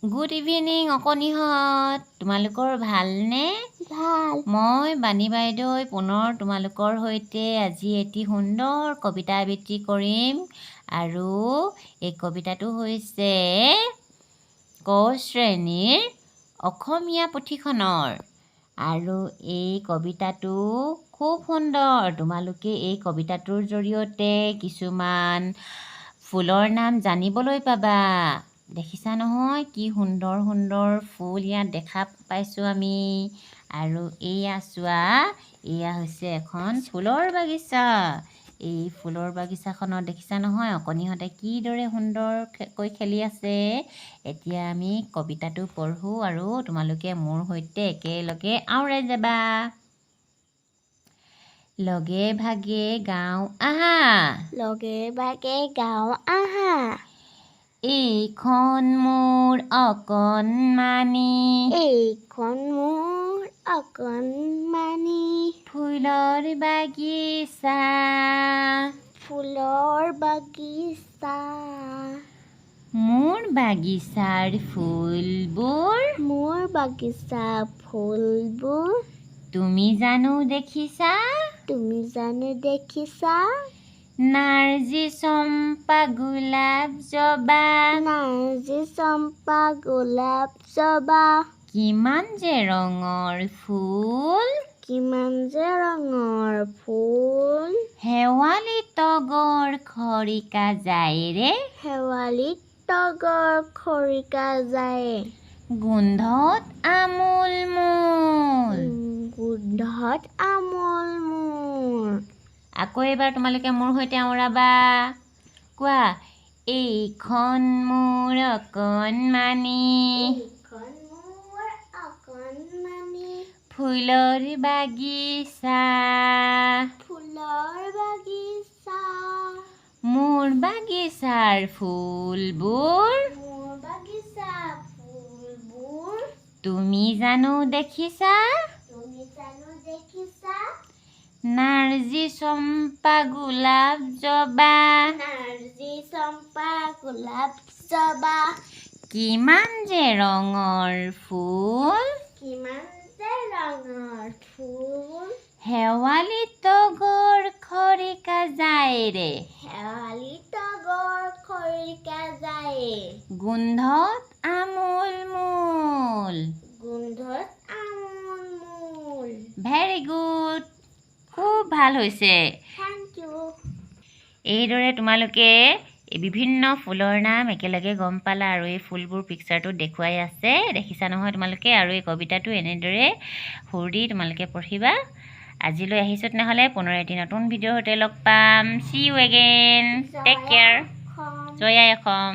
Good evening অকণিহঁত, তোমালোকৰ ভালনে? ভাল। মই বাণী বাইদেউ পুনৰ তোমালোকৰ সৈতে আজি এটি সুন্দৰ কবিতা আবৃত্তি কৰিম আৰু এই কবিতাটো হৈছে ক শ্ৰেণীৰ অসমীয়া পুথিখনৰ আৰু এই কবিতাটো খুব সুন্দৰ। তোমালোকে এই কবিতাটোৰ জৰিয়তে কিছুমান ফুলৰ নাম জানিবলৈ পাবা। দেখিছা নহয় কি সুন্দৰ সুন্দৰ ফুল ইয়াত দেখা পাইছোঁ আমি। আৰু এয়া চোৱা, এয়া হৈছে এখন ফুলৰ বাগিচা। এই ফুলৰ বাগিচাখনত দেখিছা নহয় অকণিহঁতে কিদৰে সুন্দৰকৈ খেলি আছে। এতিয়া আমি কবিতাটো পঢ়োঁ আৰু তোমালোকে মোৰ সৈতে একেলগে আওৰাই যাবা। লগে ভাগে গাওঁ আহা, লগে ভাগে গাওঁ আহা, এইখন মোৰ অকণমানি, এইখন মোৰ অকণমানি ফুলৰ বাগিচা, ফুলৰ বাগিচা। মোৰ বাগিচাৰ ফুলবোৰ, মোৰ বাগিচা ফুলবোৰ, তুমি জানো দেখিছা? তুমি জানো দেখিছা? নাৰ্জী, চম্পা, গোলাপ, জবা, নাৰ্জী, চম্পা, গোলাপ, জবা। কিমান যে ৰঙৰ ফুল, কিমান যে ৰঙৰ ফুল। শেৱালি, তগৰ, খৰিকা যায়ৰে, শেৱালি, তগৰ, খৰিকা যায়, গোন্ধত আমোল মোল। গোন্ধত আমোল মোল। আকৌ এবাৰ তোমালোকে মোৰ সৈতে আওৰাবা। কোৱা, এইখন মোৰ অকণমানি, এইখন মোৰ অকণমানি ফুলৰ বাগিচা, ফুলৰ বাগিচা। মোৰ বাগিচাৰ ফুলবোৰ, মোৰ বাগিচা ফুলবোৰ, তুমি জানো দেখিছা? তুমি জানো দেখিছা? নাৰ্জী, চম্পা, গোলাপ, জবা, নাৰ্জী, চম্পা, গোলাপ, জবা। কিমান যে ৰঙৰ ফুল, কিমান যে ৰঙৰ ফুল। শেৱালি, তগৰ, খৰিকা যায়ৰে, শেৱালি, তগৰ, খৰিকা যায়, গোন্ধত আমোল মোল। গোন্ধত আমোল মোল। ভেৰি গুড, খুব ভাল হৈছে। Thank you. এইদৰে তোমালোকে বিভিন্ন ফুলৰ নাম একেলগে গম পালা আৰু এই ফুলবোৰ পিকচাৰটোত দেখুৱাই আছে। দেখিছা নহয় তোমালোকে? আৰু এই কবিতাটো এনেদৰে সুৰ দি তোমালোকে পঢ়িবা। আজিলৈ আহিছোঁ তেনেহ'লে, পুনৰ এটি নতুন ভিডিঅ'ৰ সৈতে লগ পাম। See you again, take care. জয় আই অসম।